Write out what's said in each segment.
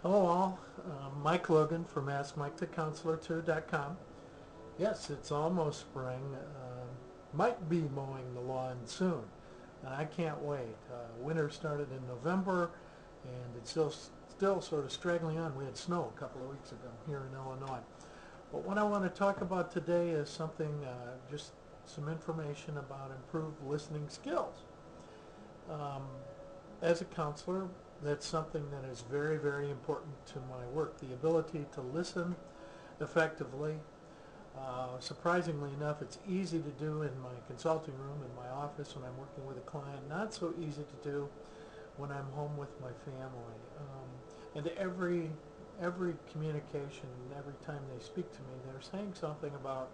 Hello all, Mike Logan from AskMikeTheCounselor2.com. Yes, it's almost spring. Might be mowing the lawn soon. And I can't wait. Winter started in November and it's still sort of straggling on. We had snow a couple of weeks ago here in Illinois. But what I want to talk about today is something, just some information about improved listening skills. As a counselor, that's something that is very, very important to my work. The ability to listen effectively. Surprisingly enough, it's easy to do in my consulting room, in my office when I'm working with a client. Not so easy to do when I'm home with my family. And every communication, every time they speak to me, they're saying something about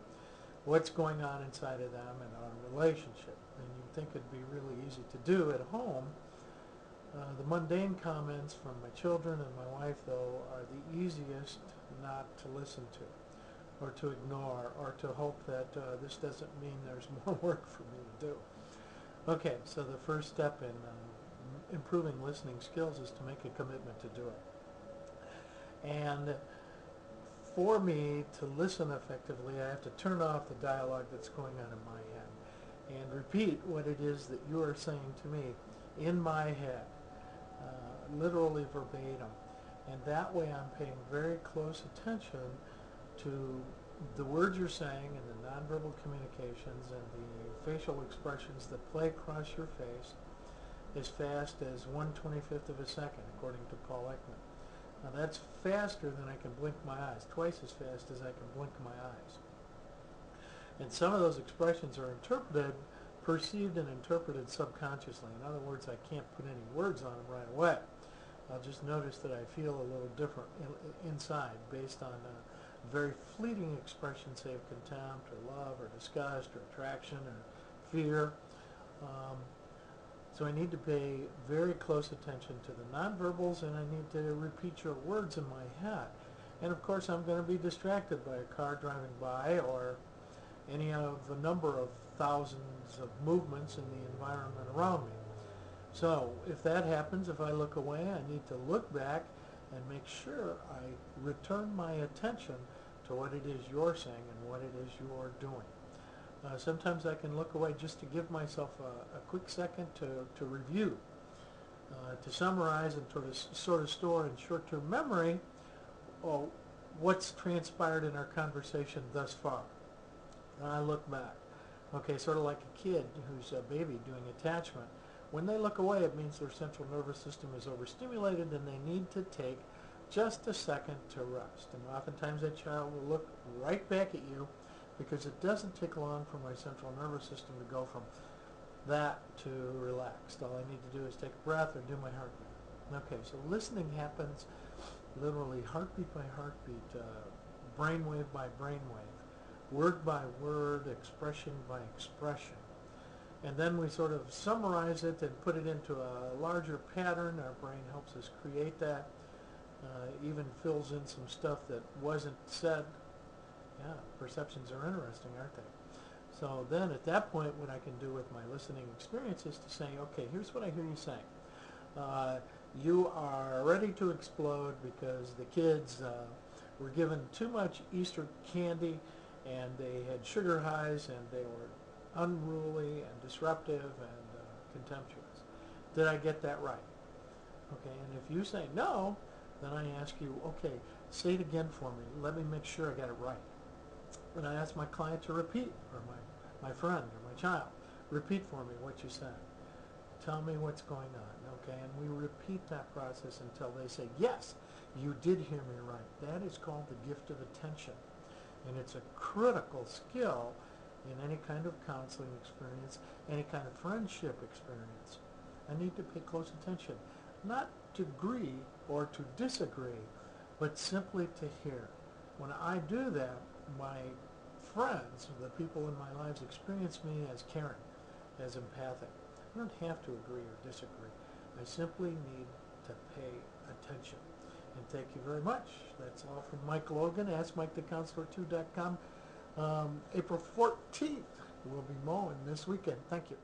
what's going on inside of them and our relationship. And you'd think it'd be really easy to do at home. The mundane comments from my children and my wife, though, are the easiest not to listen to or to ignore or to hope that this doesn't mean there's more work for me to do. Okay, so the first step in improving listening skills is to make a commitment to do it. And for me to listen effectively, I have to turn off the dialogue that's going on in my head and repeat what it is that you are saying to me in my head. Literally verbatim, and that way I'm paying very close attention to the words you're saying and the nonverbal communications and the facial expressions that play across your face as fast as 1/25th of a second, according to Paul Ekman. Now that's faster than I can blink my eyes, twice as fast as I can blink my eyes. And some of those expressions are perceived and interpreted subconsciously. In other words, I can't put any words on them right away. I'll just notice that I feel a little different inside based on very fleeting expressions, say, of contempt or love or disgust or attraction or fear. So I need to pay very close attention to the nonverbals, and I need to repeat your words in my head. And of course I'm going to be distracted by a car driving by or any of a number of thousands of movements in the environment around me. So if that happens, if I look away, I need to look back and make sure I return my attention to what it is you're saying and what it is you're doing. Sometimes I can look away just to give myself a quick second to review, to summarize and sort of store in short-term memory what's transpired in our conversation thus far. And I look back. Okay, sort of like a kid who's a baby doing attachment. When they look away, it means their central nervous system is overstimulated and they need to take just a second to rest. And oftentimes that child will look right back at you because it doesn't take long for my central nervous system to go from that to relaxed. All I need to do is take a breath or do my heartbeat. Okay, so listening happens literally heartbeat by heartbeat, brainwave by brainwave, word by word, expression by expression. And then we sort of summarize it and put it into a larger pattern. Our brain helps us create that, even fills in some stuff that wasn't said. Yeah, perceptions are interesting, aren't they? So then at that point, what I can do with my listening experience is to say, okay, here's what I hear you saying. You are ready to explode because the kids were given too much Easter candy and they had sugar highs and they were unruly and disruptive and contemptuous. Did I get that right? Okay, and if you say no, then I ask you, okay, say it again for me. Let me make sure I got it right. And I ask my client to repeat, or my friend or my child, repeat for me what you said. Tell me what's going on, okay? And we repeat that process until they say, yes, you did hear me right. That is called the gift of attention. And it's a critical skill in any kind of counseling experience, any kind of friendship experience. I need to pay close attention, not to agree or to disagree, but simply to hear. When I do that, my friends, the people in my lives, experience me as caring, as empathic. I don't have to agree or disagree. I simply need to pay attention. And thank you very much. That's all from Mike Logan, AskMikeTheCounselor2.com. April 14th, we'll be mowing this weekend. Thank you.